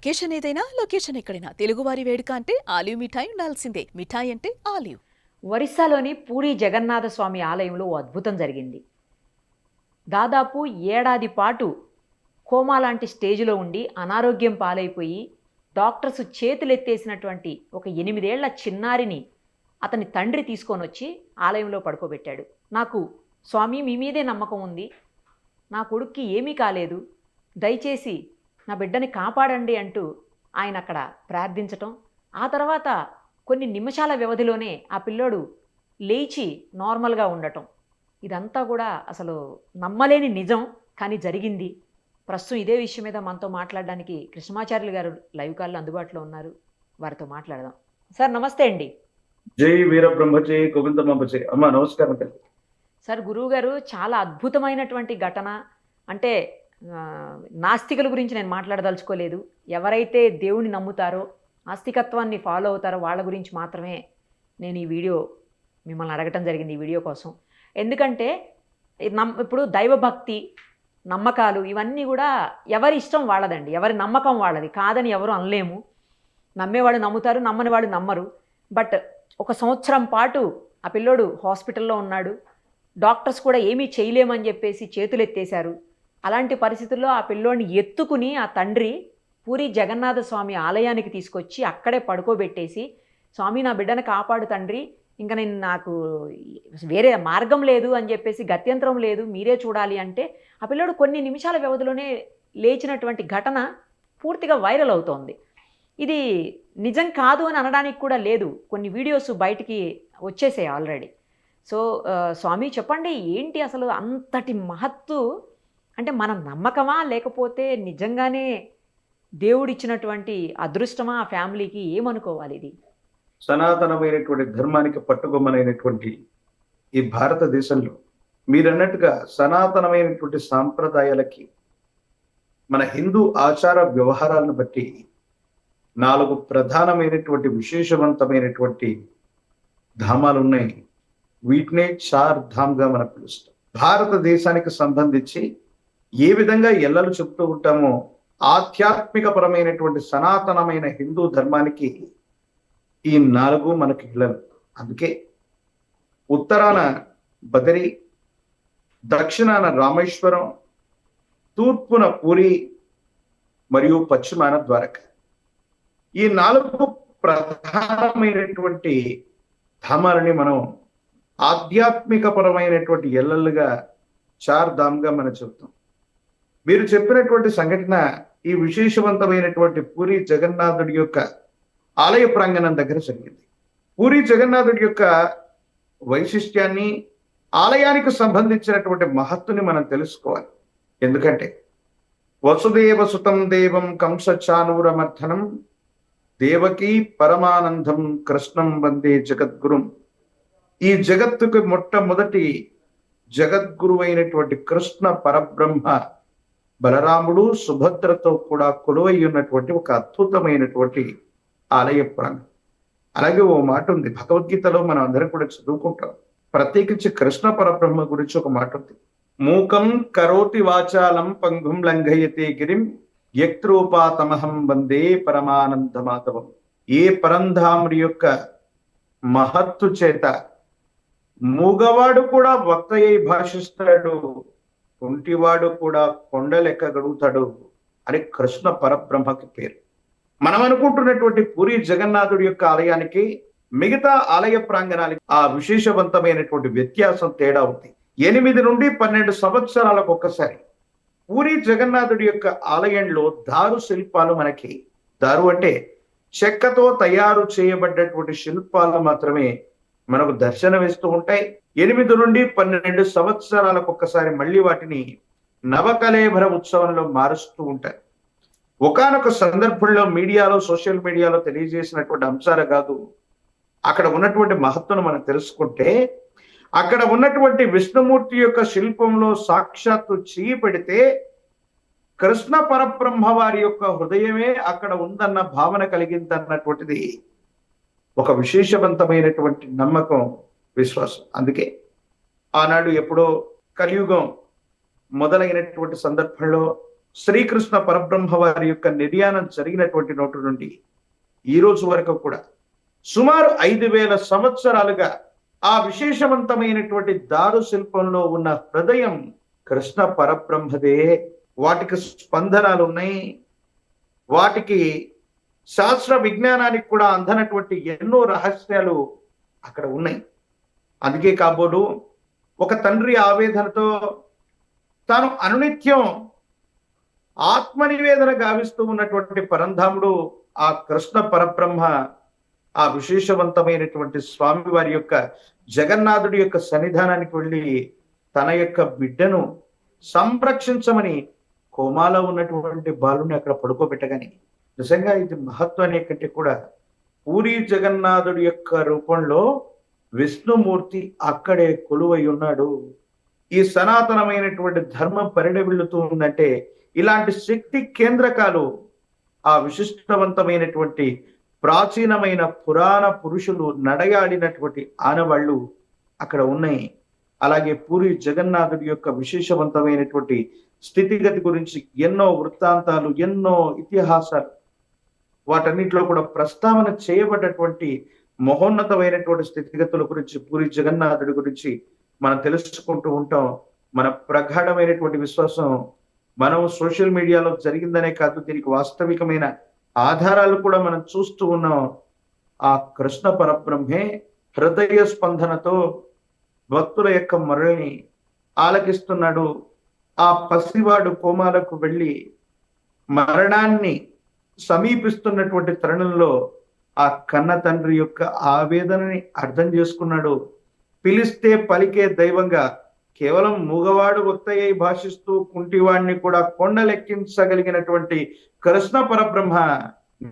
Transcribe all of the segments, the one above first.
Occasion ఏదైనా location ఎక్కడైనా తెలుగువారి వేడుక అంటే ఆలివ్ మిఠాయి ఉండాల్సిందే. మిఠాయి అంటే ఆలివ్. ఒరిస్సాలోని పూరి జగన్నాథ స్వామి ఆలయంలో ఓ అద్భుతం జరిగింది. దాదాపు ఏడాది పాటు కోమా లాంటి స్టేజ్లో ఉండి అనారోగ్యం పాలైపోయి డాక్టర్స్ చేతులెత్తేసినటువంటి ఒక 8 ఏళ్ల చిన్నారిని అతని తండ్రి తీసుకొని వచ్చి ఆలయంలో పడుకోబెట్టాడు. నాకు స్వామి మీ మీదే నమ్మకం ఉంది, నా కొడుక్కి ఏమీ కాలేదు, దయచేసి నా బిడ్డని కాపాడండి అంటూ ఆయన అక్కడ ప్రార్థించటం, ఆ తర్వాత కొన్ని నిమిషాల వ్యవధిలోనే ఆ పిల్లోడు లేచి నార్మల్గా ఉండటం, ఇదంతా కూడా అసలు నమ్మలేని నిజం, కానీ జరిగింది. ప్రస్తుతం ఇదే విషయం మీద మనతో మాట్లాడడానికి కృష్ణమాచార్యులు గారు లైవ్ కాల్లో అందుబాటులో ఉన్నారు. వారితో మాట్లాడదాం. సార్ నమస్తే అండి. జై వీరబ్రహ్మజై గోవిందమాంబజై. అమ్మ నమస్కారం. సార్ గురువు గారు చాలా అద్భుతమైనటువంటి ఘటన. అంటే నాస్తికుల గురించి నేను మాట్లాడదలుచుకోలేదు. ఎవరైతే దేవుని నమ్ముతారో, ఆస్తికత్వాన్ని ఫాలో అవుతారో వాళ్ళ గురించి మాత్రమే నేను ఈ వీడియో మిమ్మల్ని అడగటం జరిగింది, ఈ వీడియో కోసం. ఎందుకంటే ఇప్పుడు దైవభక్తి, నమ్మకాలు ఇవన్నీ కూడా ఎవరి ఇష్టం వాళ్ళదండి, ఎవరి నమ్మకం వాళ్ళది, కాదని ఎవరు అనలేము. నమ్మేవాళ్ళు నమ్ముతారు, నమ్మని వాళ్ళు నమ్మరు. బట్ 1 సంవత్సరం పాటు ఆ పిల్లోడు హాస్పిటల్లో ఉన్నాడు. డాక్టర్స్ కూడా ఏమీ చేయలేమని చెప్పేసి చేతులెత్తేశారు. అలాంటి పరిస్థితుల్లో ఆ పిల్లోడిని ఎత్తుకుని ఆ తండ్రి పూరి జగన్నాథ స్వామి ఆలయానికి తీసుకొచ్చి అక్కడే పడుకోబెట్టేసి, స్వామి నా బిడ్డను కాపాడు తండ్రి, ఇంకా నాకు వేరే మార్గం లేదు అని చెప్పేసి, గత్యంతరం లేదు, మీరే చూడాలి అంటే ఆ పిల్లోడు కొన్ని నిమిషాల వ్యవధిలోనే లేచినటువంటి ఘటన పూర్తిగా వైరల్ అవుతోంది. ఇది నిజం కాదు అని అనడానికి కూడా లేదు, కొన్ని వీడియోస్ బయటికి వచ్చేసాయి ఆల్రెడీ. సో స్వామి చెప్పండి, ఏంటి అసలు అంతటి మహత్తు? అంటే మన నమ్మకమా, లేకపోతే నిజంగానే దేవుడిచ్చినటువంటి అదృష్టమా ఆ ఫ్యామిలీకి? ఏమనుకోవాలి ఇది? సనాతనమైనటువంటి ధర్మానికి పట్టుకొమ్మనైనటువంటి ఈ భారతదేశంలో మీరన్నట్టుగా సనాతనమైనటువంటి సాంప్రదాయాలకి, మన హిందూ ఆచార వ్యవహారాలను బట్టి 4 ప్రధానమైనటువంటి విశేషవంతమైనటువంటి ధామాలు ఉన్నాయి. వీటినే 4 ధామ్గా మనం పిలుస్తాం. భారతదేశానికి సంబంధించి ఏ విధంగా ఎల్లలు చెప్తూ ఉంటామో, ఆధ్యాత్మిక పరమైనటువంటి సనాతనమైన హిందూ ధర్మానికి ఈ 4 మనకి ఇళ్ళలు. అందుకే ఉత్తరాన బదరి, దక్షిణాన రామేశ్వరం, తూర్పున పూరి మరియు పశ్చిమాన ద్వారక. ఈ 4 ప్రధానమైనటువంటి ధామాలని మనం ఆధ్యాత్మిక పరమైనటువంటి ఎల్లలుగా 4 ధామ్గా మనం చెప్తాం. మీరు చెప్పినటువంటి సంఘటన ఈ విశేషవంతమైనటువంటి పూరి జగన్నాథుడి యొక్క ఆలయ ప్రాంగణం దగ్గర జరిగింది. పూరి జగన్నాథుడి యొక్క వైశిష్ట్యాన్ని, ఆలయానికి సంబంధించినటువంటి మహత్తుని మనం తెలుసుకోవాలి. ఎందుకంటే వసుదేవ సుతం దేవం కంస చానూరమర్థనం దేవకీ పరమానందం కృష్ణం వందే జగద్గురుం. ఈ జగత్తుకు మొట్టమొదటి జగద్గురువైనటువంటి కృష్ణ పరబ్రహ్మ బలరాముడు సుభద్రతో కూడా కొలువై ఉన్నటువంటి ఒక అద్భుతమైనటువంటి ఆలయ ప్రాంగణం. అలాగే ఓ మాట ఉంది భగవద్గీతలో, మనం అందరం కూడా చదువుకుంటాం. ప్రత్యేకించి కృష్ణ పరబ్రహ్మ గురించి ఒక మాట ఉంది. మూకం కరోతి వాచాలం పంగుం లంఘయతే గిరిం యక్రూపాతమహం వందే పరమానంద మాధవం. ఏ పరంధాముడి యొక్క మహత్తు చేత మూగవాడు కూడా వక్తయ్యి భాషిస్తాడు, కుంటివాడు కూడా కొండలెక్కగలుగుతాడు అని కృష్ణ పరబ్రహ్మకి పేరు. మనం అనుకుంటున్నటువంటి పూరి జగన్నాథుడి యొక్క ఆలయానికి మిగతా ఆలయ ప్రాంగణాలకి ఆ విశేషవంతమైనటువంటి వ్యత్యాసం, తేడా ఉంది. 8 నుండి 12 సంవత్సరాలకు ఒక్కసారి పూరి జగన్నాథుడి యొక్క ఆలయంలో దారు శిల్పాలు, మనకి దారు అంటే చెక్కతో తయారు చేయబడ్డటువంటి శిల్పాలు మాత్రమే మనకు దర్శనమిస్తూ ఉంటాయి. 8 నుండి 12 సంవత్సరాలకు ఒక్కసారి మళ్ళీ వాటిని నవకళేభర ఉత్సవంలో మారుస్తూ ఉంటారు. ఒకానొక సందర్భంలో మీడియాలో, సోషల్ మీడియాలో తెలియజేసినటువంటి అంశాలు కాదు, అక్కడ ఉన్నటువంటి మహత్తును మనం తెలుసుకుంటే, అక్కడ ఉన్నటువంటి విష్ణుమూర్తి యొక్క శిల్పంలో సాక్షాత్తు చేయి పెడితే కృష్ణ పరబ్రహ్మ వారి యొక్క హృదయమే అక్కడ ఉందన్న భావన కలిగిందన్నటువంటిది ఒక విశేషవంతమైనటువంటి నమ్మకం, విశ్వాసం. అందుకే ఆనాడు ఎప్పుడో కలియుగం మొదలైనటువంటి సందర్భంలో శ్రీకృష్ణ పరబ్రహ్మ వారి యొక్క నిర్యాణం జరిగినటువంటి నోటి నుండి ఈ రోజు వరకు కూడా సుమారు 5,000 సంవత్సరాలుగా ఆ విశేషవంతమైనటువంటి దారు శిల్పంలో ఉన్న హృదయం కృష్ణ పరబ్రహ్మదే. వాటికి స్పందనాలు ఉన్నాయి, వాటికి శాస్త్ర విజ్ఞానానికి కూడా అందనటువంటి ఎన్నో రహస్యాలు అక్కడ ఉన్నాయి. అందుకే కాబోలు ఒక తండ్రి ఆవేదనతో తాను అనునిత్యం ఆత్మనివేదన గావిస్తూ ఉన్నటువంటి పరంధాముడు ఆ కృష్ణ పరబ్రహ్మ ఆ విశేషవంతమైనటువంటి స్వామి వారి యొక్క జగన్నాథుడి యొక్క సన్నిధానానికి వెళ్ళి తన యొక్క బిడ్డను సంరక్షించమని కోమాలో ఉన్నటువంటి బాలుని అక్కడ పడుకోబెట్టగాని, నిజంగా ఇది మహత్వాన్ని కంటే కూడా పూరి జగన్నాథుడి యొక్క రూపంలో విష్ణుమూర్తి అక్కడే కొలువై ఉన్నాడు. ఈ సనాతనమైనటువంటి ధర్మం పరిడవిల్లుతూ ఉందంటే ఇలాంటి శక్తి కేంద్రకాలు ఆ విశిష్టవంతమైనటువంటి ప్రాచీనమైన పురాణ పురుషులు నడయాడినటువంటి ఆనవాళ్ళు అక్కడ ఉన్నాయి. అలాగే పూరి జగన్నాథుడి యొక్క విశేషవంతమైనటువంటి స్థితిగతి గురించి ఎన్నో వృత్తాంతాలు, ఎన్నో ఇతిహాసాలు, వాటన్నిటిలో కూడా ప్రస్తావన చేయబడ్డటువంటి మహోన్నతమైనటువంటి స్థితిగతుల గురించి, పూరి జగన్నాథుడి గురించి మనం తెలుసుకుంటూ ఉంటాం. మన ప్రగాఢమైనటువంటి విశ్వాసం మనం సోషల్ మీడియాలో జరిగిందనే కాదు, దీనికి వాస్తవికమైన ఆధారాలు కూడా మనం చూస్తూ ఉన్నాం. ఆ కృష్ణ పరబ్రహ్మే హృదయ స్పందనతో భక్తుల యొక్క మొరల్ని ఆలకిస్తున్నాడు. ఆ పసివాడు కోమాలకు వెళ్ళి మరణాన్ని సమీపిస్తున్నటువంటి తరుణంలో ఆ కన్న తండ్రి యొక్క ఆవేదనని అర్థం చేసుకున్నాడు. పిలిస్తే పలికే దైవంగా కేవలం మూగవాడు ఒత్తయ్య భాషిస్తూ కుంటివాడిని కూడా కొండలెక్కించగలిగినటువంటి కృష్ణ పరబ్రహ్మ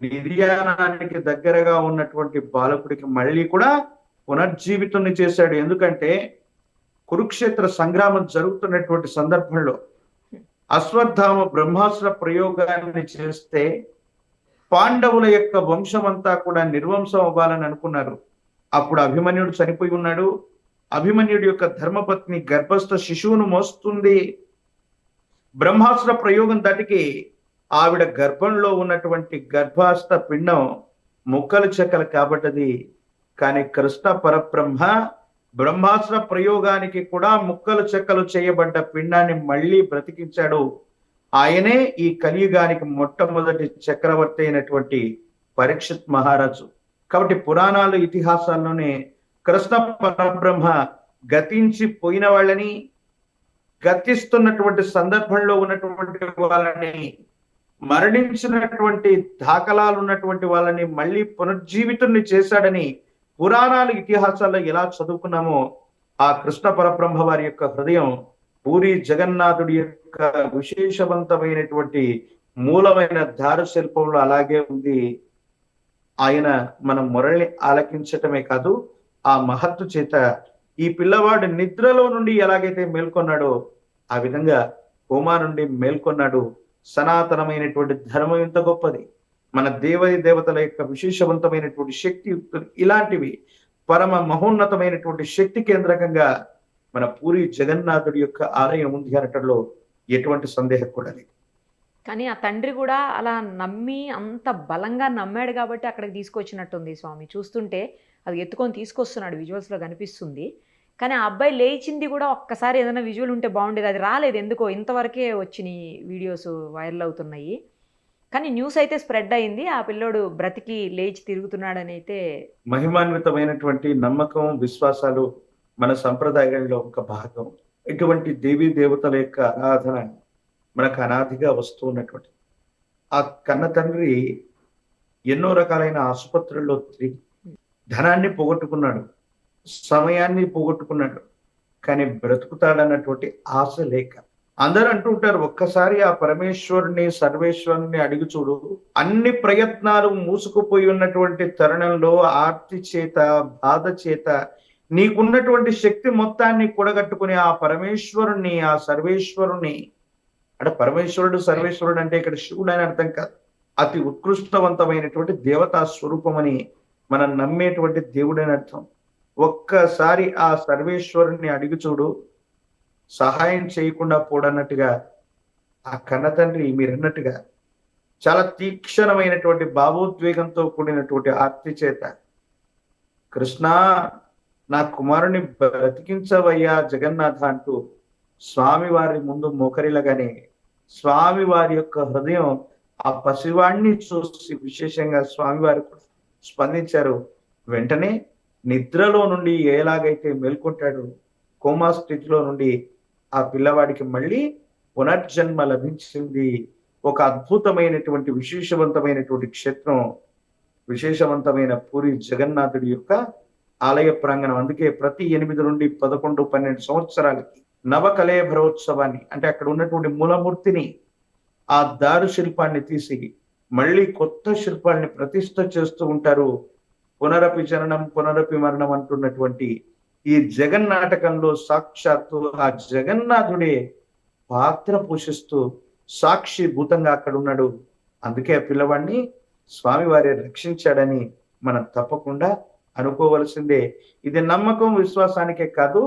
నిర్యాణానికి దగ్గరగా ఉన్నటువంటి బాలకుడికి మళ్ళీ కూడా పునర్జీవితుణ్ణి చేశాడు. ఎందుకంటే కురుక్షేత్ర సంగ్రామం జరుగుతున్నటువంటి సందర్భంలో అశ్వత్థామ బ్రహ్మాస్త్ర ప్రయోగాన్ని చేస్తే పాండవుల యొక్క వంశమంతా కూడా నిర్వంశం అవ్వాలని అనుకున్నారు. అప్పుడు అభిమన్యుడు చనిపోయి ఉన్నాడు. అభిమన్యుడి యొక్క ధర్మపత్ని గర్భస్థ శిశువును మోస్తుంది. బ్రహ్మాస్త్ర ప్రయోగం దాటికి ఆవిడ గర్భంలో ఉన్నటువంటి గర్భాస్త్ర పిండం ముక్కలు చెక్కలు కాబట్టది. కానీ కృష్ణ పరబ్రహ్మ బ్రహ్మాస్త్ర ప్రయోగానికి కూడా ముక్కలు చెక్కలు చేయబడ్డ పిండాన్ని మళ్ళీ బ్రతికించాడు. ఆయనే ఈ కలియుగానికి మొట్టమొదటి చక్రవర్తి అయినటువంటి పరీక్షిత్ మహారాజు. కాబట్టి పురాణాలు, ఇతిహాసాల్లోనే కృష్ణ పరబ్రహ్మ గతించి పోయిన వాళ్ళని, గతిస్తున్నటువంటి సందర్భంలో ఉన్నటువంటి వాళ్ళని, మరణించినటువంటి దాఖలాలు ఉన్నటువంటి వాళ్ళని మళ్ళీ పునర్జీవితుల్ని చేశాడని పురాణాలు, ఇతిహాసాల్లో ఎలా చదువుకున్నామో ఆ కృష్ణ పరబ్రహ్మ వారి యొక్క హృదయం పూరి జగన్నాథుడి యొక్క విశేషవంతమైనటువంటి మూలమైన దారు శిల్పంలో అలాగే ఉంది. ఆయన మన మొరల్ని ఆలకించటమే కాదు, ఆ మహత్తు చేత ఈ పిల్లవాడు నిద్రలో నుండి ఎలాగైతే మేల్కొన్నాడో ఆ విధంగా హోమా నుండి మేల్కొన్నాడు. సనాతనమైనటువంటి ధర్మం ఎంత గొప్పది, మన దేవతల యొక్క విశేషవంతమైనటువంటి శక్తి ఇలాంటివి పరమ మహోన్నతమైనటువంటి శక్తి కేంద్రకంగా మన పూరి జగన్నాథుడి యొక్క ఆలయం ఉంది అనటంలో ఎటువంటి సందేహం కూడా లేదు. కానీ ఆ తండ్రి కూడా అలా నమ్మి, అంత బలంగా నమ్మాడు కాబట్టి అక్కడికి తీసుకొచ్చినట్టుంది స్వామి. చూస్తుంటే అది ఎత్తుకొని తీసుకొస్తున్నాడు, విజువల్స్లో కనిపిస్తుంది. కానీ ఆ అబ్బాయి లేచింది కూడా ఒక్కసారి ఏదైనా విజువల్ ఉంటే బాగుండేది, అది రాలేదు. ఎందుకో ఇంతవరకే వచ్చినాయి వీడియోస్ వైరల్ అవుతున్నాయి. కానీ న్యూస్ అయితే స్ప్రెడ్ అయింది, ఆ పిల్లోడు బ్రతికి లేచి తిరుగుతున్నాడని అయితే. మహిమాన్వితమైనటువంటి నమ్మకం, విశ్వాసాలు మన సంప్రదాయంలో ఒక భాగం. ఇటువంటి దేవీ దేవతల యొక్క ఆరాధన మనకు అనాదిగా వస్తూ ఉన్నటువంటి ఆ కన్న తండ్రి ఎన్నో రకాలైన ఆసుపత్రుల్లో తిరిగి ధనాన్ని పోగొట్టుకున్నాడు, సమయాన్ని పోగొట్టుకున్నాడు, కానీ బ్రతుకుతాడన్నటువంటి ఆశ లేక. అందరూ అంటుంటారు, ఒక్కసారి ఆ పరమేశ్వరుని, సర్వేశ్వరుని అడిగి చూడు. అన్ని ప్రయత్నాలు మూసుకుపోయి ఉన్నటువంటి తరుణంలో ఆర్తి చేత, బాధ చేత నీకున్నటువంటి శక్తి మొత్తాన్ని కూడగట్టుకుని ఆ పరమేశ్వరుణ్ణి, ఆ సర్వేశ్వరుణ్ణి, అంటే పరమేశ్వరుడు సర్వేశ్వరుడు అంటే ఇక్కడ శివుడు అని అర్థం కాదు, అతి ఉత్కృష్టవంతమైనటువంటి దేవతా స్వరూపం అని మనం నమ్మేటువంటి దేవుడని అర్థం. ఒక్కసారి ఆ సర్వేశ్వరుణ్ణి అడిగి చూడు, సహాయం చేయకుండా పోడన్నట్టుగా ఆ కన్న తండ్రి మీరన్నట్టుగా చాలా తీక్షణమైనటువంటి భావోద్వేగంతో కూడినటువంటి ఆర్తి చేత, కృష్ణ నా కుమారుని బ్రతికించవయ్యా జగన్నాథ అంటూ స్వామి వారి ముందు మోకరిలగానే స్వామి వారి యొక్క హృదయం ఆ పసివాణ్ణి చూసి విశేషంగా స్వామివారు స్పందించారు. వెంటనే నిద్రలో నుండి ఎలాగైతే మేల్కొంటాడో కోమా స్థితిలో నుండి ఆ పిల్లవాడికి మళ్ళీ పునర్జన్మ లభించింది. ఒక అద్భుతమైనటువంటి విశేషవంతమైనటువంటి క్షేత్రం, విశేషవంతమైన పూరి జగన్నాథుడి యొక్క ఆలయ ప్రాంగణం. అందుకే ప్రతి 8 నుండి 11, 12 సంవత్సరాలకి నవకళేభరోత్సవాన్ని, అంటే అక్కడ ఉన్నటువంటి మూలమూర్తిని, ఆ దారు శిల్పాన్ని తీసి మళ్ళీ కొత్త శిల్పాన్ని ప్రతిష్ఠ చేస్తూ ఉంటారు. పునరపి జననం పునరపి మరణం అంటున్నటువంటి ఈ జగన్నాటకంలో సాక్షాత్తు ఆ జగన్నాథుడే పాత్ర పోషిస్తూ సాక్షి భూతంగా అక్కడ ఉన్నాడు. అందుకే ఆ పిల్లవాడిని స్వామివారి రక్షించాడని మనం తప్పకుండా అనుకోవలసిందే. ఇది నమ్మకం విశ్వాసానికే కాదు,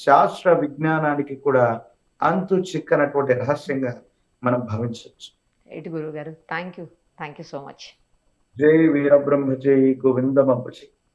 శాస్త్ర విజ్ఞానానికి కూడా అంతు చిక్కనటువంటి రహస్యంగా మనం భావించవచ్చు. రైట్ గురువు గారు, థ్యాంక్ యూ సో మచ్. జై వీరబ్రహ్మ జై గోవిందమంబ జై.